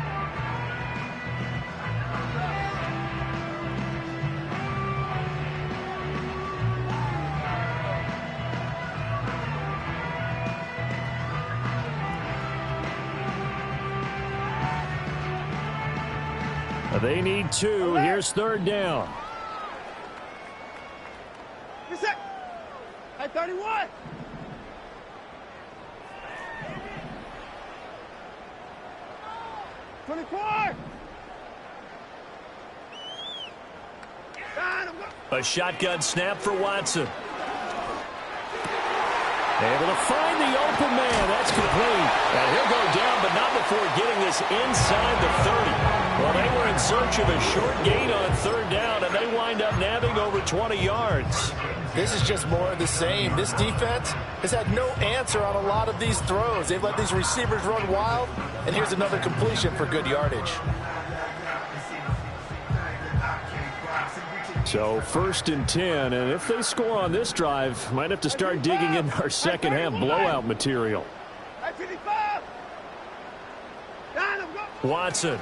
They need 2. Here's 3rd down. Reset. At 31. A shotgun snap for Watson. Able to find the open man. That's complete. And he'll go down, but not before getting this inside the 30. Well, they were in search of a short gain on 3rd down, and they wind up nabbing over 20 yards. This is just more of the same. This defense has had no answer on a lot of these throws. They've let these receivers run wild, and here's another completion for good yardage. So 1st and 10, and if they score on this drive, might have to start digging in our second half blowout material. Watson.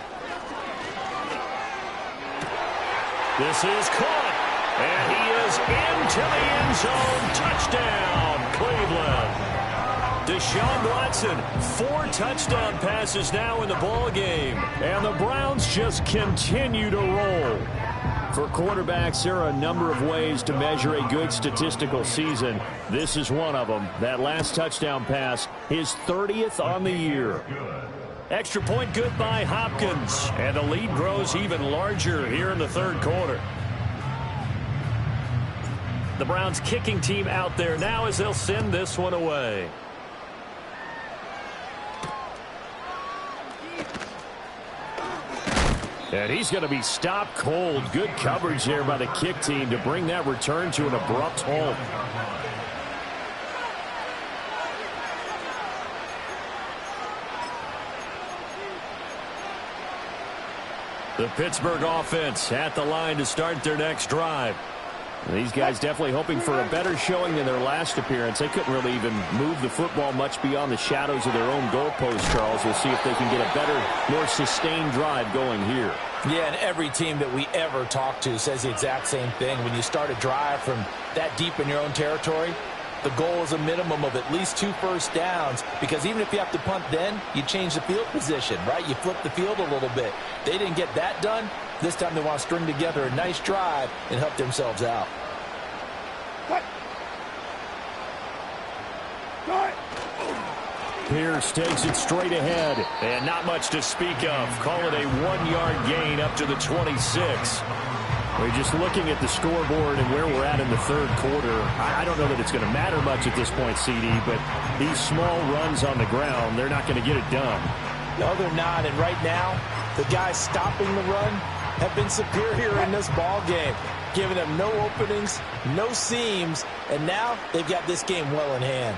This is caught, and he is into the end zone. Touchdown, Cleveland. Deshaun Watson, 4 touchdown passes now in the ball game, and the Browns just continue to roll. For quarterbacks, there are a number of ways to measure a good statistical season. This is one of them. That last touchdown pass, his 30th on the year. Extra point good by Hopkins. And the lead grows even larger here in the third quarter. The Browns kicking team out there now as they'll send this one away. And he's going to be stopped cold. Good coverage there by the kick team to bring that return to an abrupt halt. The Pittsburgh offense at the line to start their next drive. These guys definitely hoping for a better showing than their last appearance. They couldn't really even move the football much beyond the shadows of their own goalpost, Charles. We'll see if they can get a better, more sustained drive going here. Yeah, and every team that we ever talk to says the exact same thing. When you start a drive from that deep in your own territory, the goal is a minimum of at least 2 first downs, because even if you have to punt then, you change the field position, right? You flip the field a little bit. They didn't get that done. This time they want to string together a nice drive and help themselves out. Pierce takes it straight ahead. And not much to speak of. Call it a 1-yard gain up to the 26. We're just looking at the scoreboard and where we're at in the third quarter. I don't know that it's going to matter much at this point, CD, but these small runs on the ground, they're not going to get it done. No, they're not. And right now, the guys stopping the run have been superior in this ball game, giving them no openings, no seams, and now they've got this game well in hand.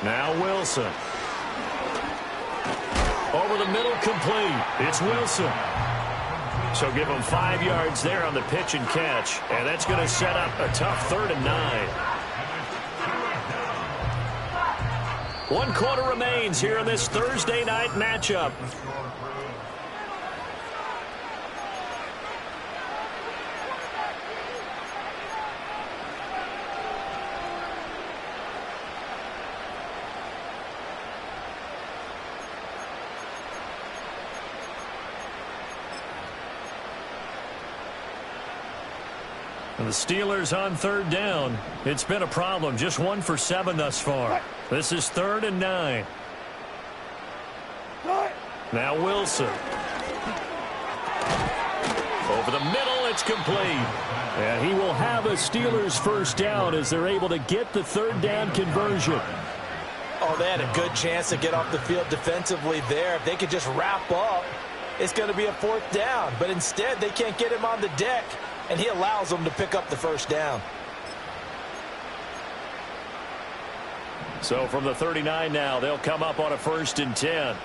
Now Wilson. Over the middle, complete. It's Wilson. So give them 5 yards there on the pitch and catch, and that's going to set up a tough 3rd and 9. 1 quarter remains here in this Thursday night matchup. And the Steelers on 3rd down. It's been a problem. Just 1 for 7 thus far. This is 3rd and 9. Now Wilson. Over the middle, it's complete. And he will have a Steelers first down as they're able to get the 3rd down conversion. Oh, they had a good chance to get off the field defensively there. If they could just wrap up, it's going to be a 4th down. But instead, they can't get him on the deck, and he allows them to pick up the first down. So from the 39 now, they'll come up on a 1st and 10.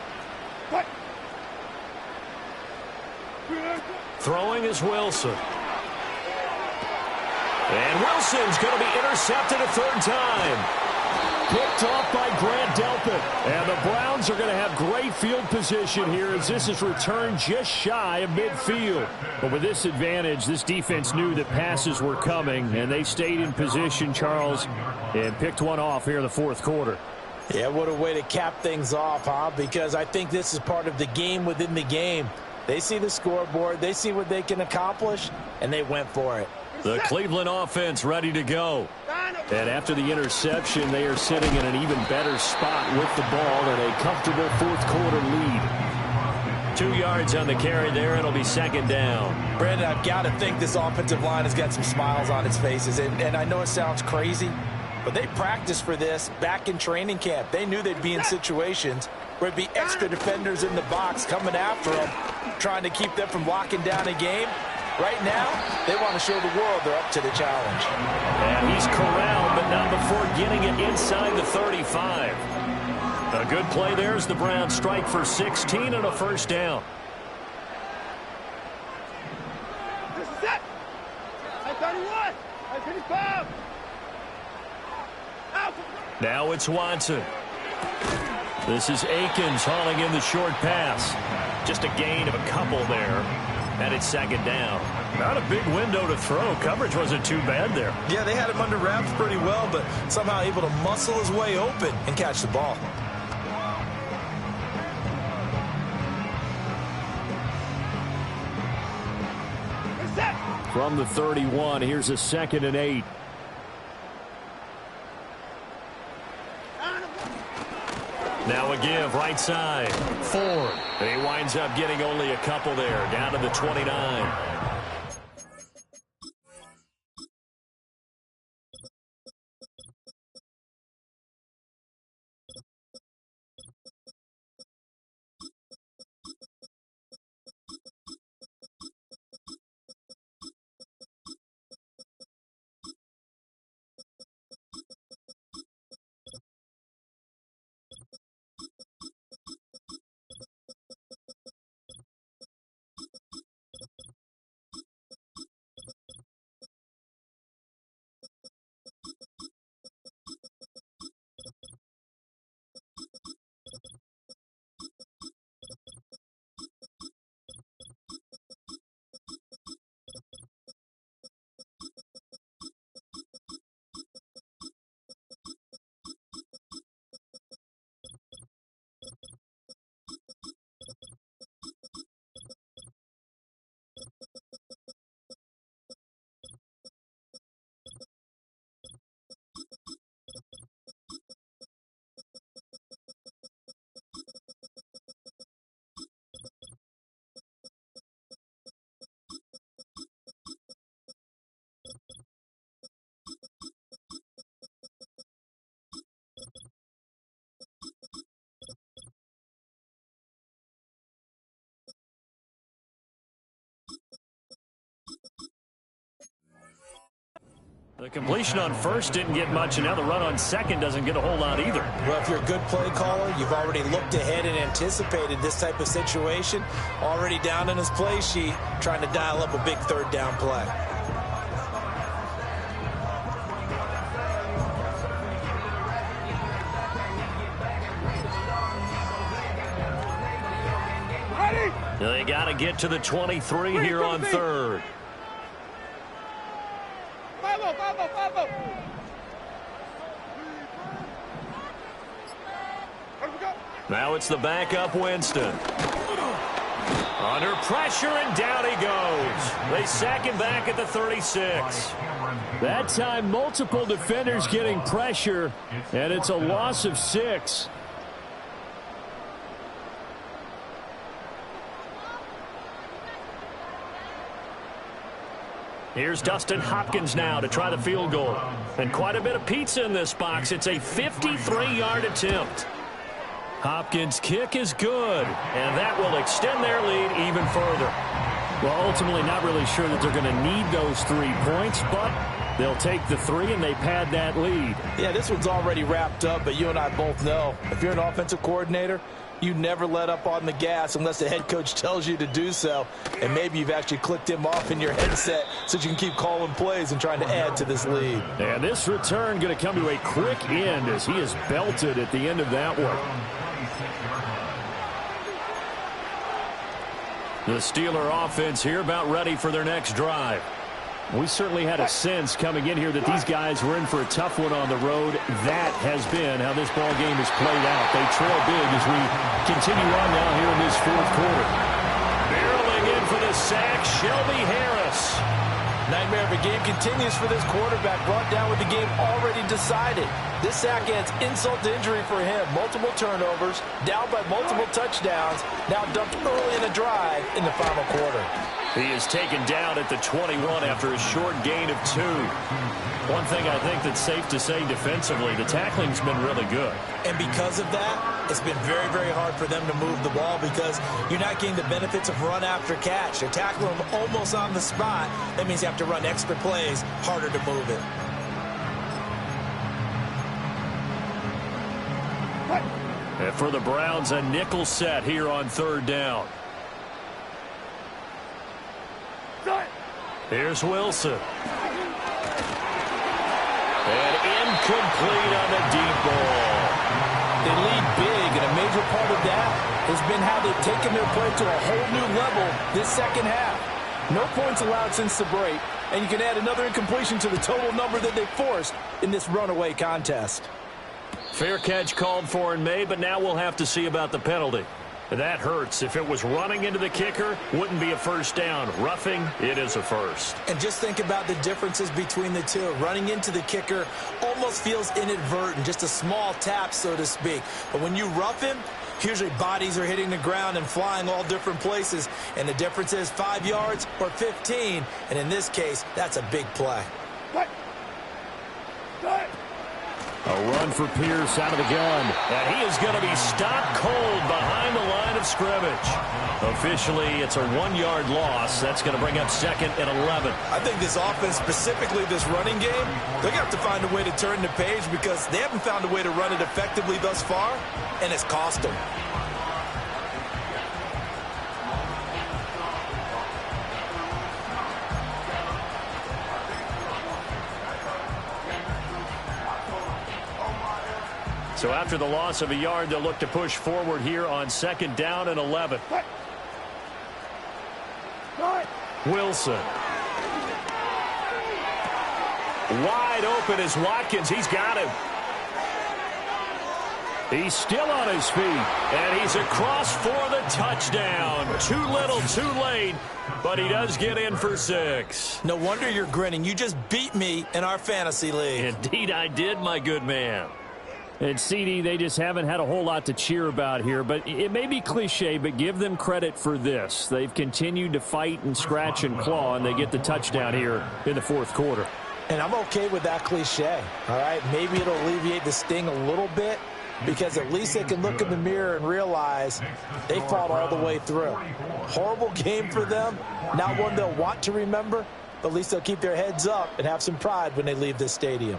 Throwing is Wilson. And Wilson's going to be intercepted a 3rd time. Picked off by Grant Delpit. And the Browns are going to have great field position here as this is returned just shy of midfield. But with this advantage, this defense knew that passes were coming, and they stayed in position, Charles, and picked one off here in the 4th quarter. Yeah, what a way to cap things off, huh? Because I think this is part of the game within the game. They see the scoreboard, they see what they can accomplish, and they went for it. The Cleveland offense ready to go. And after the interception, they are sitting in an even better spot with the ball and a comfortable 4th quarter lead. 2 yards on the carry there. It'll be 2nd down. Brandon, I've got to think this offensive line has got some smiles on its faces. And I know it sounds crazy, but they practiced for this back in training camp. They knew they'd be in situations where it'd be extra defenders in the box coming after them, trying to keep them from locking down a game. Right now, they want to show the world they're up to the challenge. And he's corralled, but not before getting it inside the 35. A good play there as the Browns strike for 16 and a 1st down. This is it. I 31. I 55. Out. Now it's Watson. This is Akins hauling in the short pass. Just a gain of a couple there. And it's 2nd down. Not a big window to throw. Coverage wasn't too bad there. Yeah, they had him under wraps pretty well, but somehow able to muscle his way open and catch the ball. Set. From the 31, here's a 2nd and 8. Now a give right side. Ford. He winds up getting only a couple there, down to the 29. The completion on first didn't get much, and now the run on second doesn't get a whole lot either. Well, if you're a good play caller, you've already looked ahead and anticipated this type of situation. Already down in his play sheet, trying to dial up a big 3rd down play. They got to get to the 23 here on 3rd. Now it's the backup Winston. Under pressure, and down he goes. They sack him back at the 36. That time, multiple defenders getting pressure, and it's a loss of 6. Here's Dustin Hopkins now to try the field goal. And quite a bit of pizza in this box. It's a 53-yard attempt. Hopkins' kick is good, and that will extend their lead even further. Well, ultimately not really sure that they're going to need those 3 points, but they'll take the 3 and they pad that lead. Yeah, this one's already wrapped up, but you and I both know if you're an offensive coordinator, you never let up on the gas unless the head coach tells you to do so. And maybe you've actually clicked him off in your headset so you can keep calling plays and trying to add to this lead. And this return going to come to a quick end as he is belted at the end of that one. The Steeler offense here about ready for their next drive. We certainly had a sense coming in here that these guys were in for a tough one on the road. That has been how this ball game has played out. They trail big as we continue on now here in this 4th quarter. Barreling in for the sack, Shelby Harris. Nightmare of a game continues for this quarterback, brought down with the game already decided. This sack adds insult to injury for him. Multiple turnovers, down by multiple touchdowns, now dumped early in the drive in the final quarter. He is taken down at the 21 after a short gain of 2. One thing I think that's safe to say defensively, the tackling's been really good. And because of that, it's been very, very hard for them to move the ball because you're not getting the benefits of run after catch. They're tackling them almost on the spot. That means you have to run extra plays, harder to move it. And for the Browns, a nickel set here on 3rd down. Here's Wilson. And incomplete on the deep ball. They lead big, and a major part of that has been how they've taken their play to a whole new level this second half. No points allowed since the break, and you can add another incompletion to the total number that they forced in this runaway contest. Fair catch called for and made, but now we'll have to see about the penalty. That hurts. If it was running into the kicker, wouldn't be a first down. Roughing, it is a first. And just think about the differences between the two. Running into the kicker almost feels inadvertent, just a small tap, so to speak. But when you rough him, usually bodies are hitting the ground and flying all different places. And the difference is 5 yards or 15. And in this case, that's a big play. A run for Pierce out of the gun. And he is going to be stopped cold behind the line of scrimmage. Officially, it's a 1-yard loss. That's going to bring up second and 11. I think this offense, specifically this running game, they're going to have to find a way to turn the page because they haven't found a way to run it effectively thus far, and it's cost them. So after the loss of a yard, they'll look to push forward here on second down and 11. Wilson. Wide open is Watkins. He's got him. He's still on his feet, and he's across for the touchdown. Too little, too late, but he does get in for 6. No wonder you're grinning. You just beat me in our fantasy league. Indeed I did, my good man. And CD, they just haven't had a whole lot to cheer about here, but it may be cliche, but give them credit for this. They've continued to fight and scratch and claw, and they get the touchdown here in the fourth quarter. And I'm okay with that cliche, all right? Maybe it'll alleviate the sting a little bit because at least they can look in the mirror and realize they fought all the way through. Horrible game for them, not one they'll want to remember, but at least they'll keep their heads up and have some pride when they leave this stadium.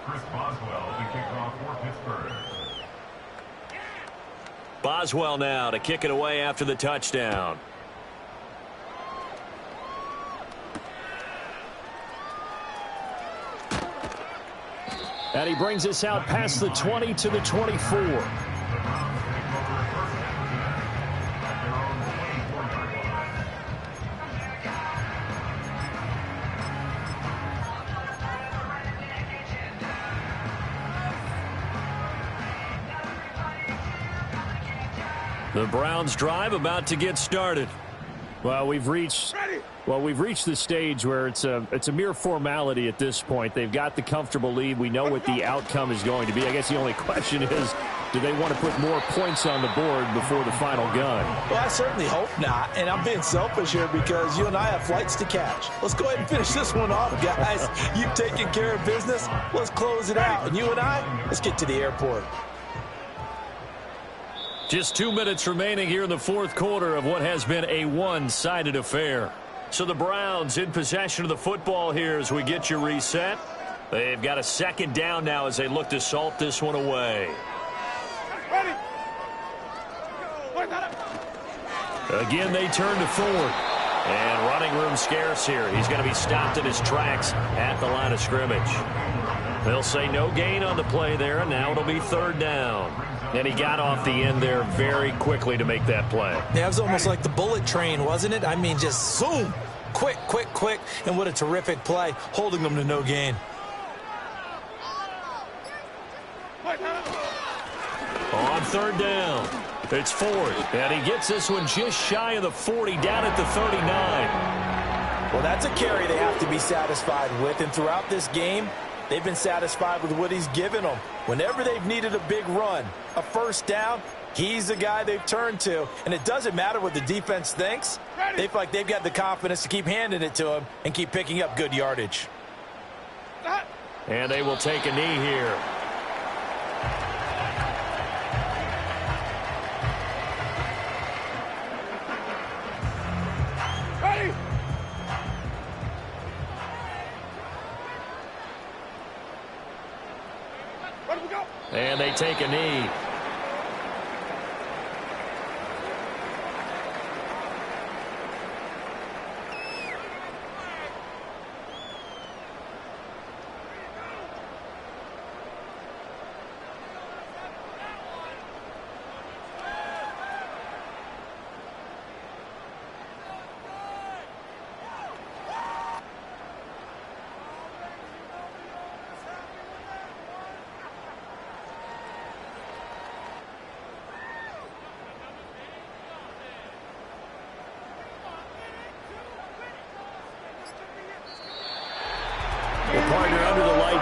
Chris Boswell to kick off for Pittsburgh. Boswell now to kick it away after the touchdown. And he brings us out past the 20 to the 24. The Browns drive about to get started. Well, we've reached the stage where it's a mere formality at this point. They've got the comfortable lead. We know what the outcome is going to be. I guess the only question is, do they want to put more points on the board before the final gun? Well, I certainly hope not. And I'm being selfish here because you and I have flights to catch. Let's go ahead and finish this one off, guys. You've taken care of business. Let's close it out. And you and I, let's get to the airport. Just 2 minutes remaining here in the fourth quarter of what has been a one-sided affair. So the Browns in possession of the football here as we get you reset. They've got a second down now as they look to salt this one away. Again, they turn to Ford. And running room scarce here. He's going to be stopped in his tracks at the line of scrimmage. They'll say no gain on the play there, and now it'll be third down. And he got off the end there very quickly to make that play. Yeah, it was almost like the bullet train, wasn't it? I mean, just zoom. Quick, quick, quick. And what a terrific play, holding them to no gain. On third down, it's Ford. And he gets this one just shy of the 40, down at the 39. Well, that's a carry they have to be satisfied with. And throughout this game, they've been satisfied with what he's given them. Whenever they've needed a big run, a first down, he's the guy they've turned to. And it doesn't matter what the defense thinks. They feel like they've got the confidence to keep handing it to him and keep picking up good yardage. And they will take a knee here. And they take a knee.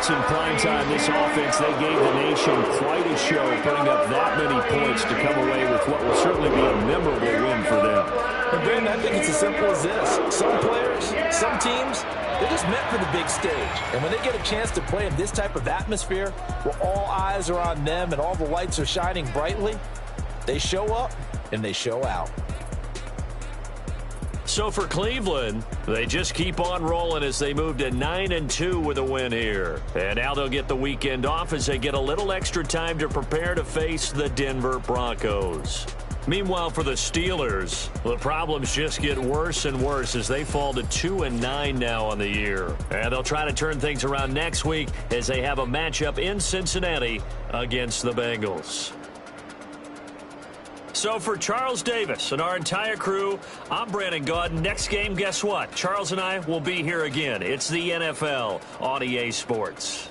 points in primetime, this offense, they gave the nation quite a show, putting up that many points to come away with what will certainly be a memorable win for them. And Brandon, I think it's as simple as this. Some players, some teams, they're just meant for the big stage. And when they get a chance to play in this type of atmosphere, where all eyes are on them and all the lights are shining brightly, they show up and they show out. So for Cleveland, they just keep on rolling as they move to 9-2 with a win here. And now they'll get the weekend off as they get a little extra time to prepare to face the Denver Broncos. Meanwhile, for the Steelers, the problems just get worse and worse as they fall to 2-9 now on the year. And they'll try to turn things around next week as they have a matchup in Cincinnati against the Bengals. So for Charles Davis and our entire crew, I'm Brandon Gaudin. Next game, guess what? Charles and I will be here again. It's the NFL on EA Sports.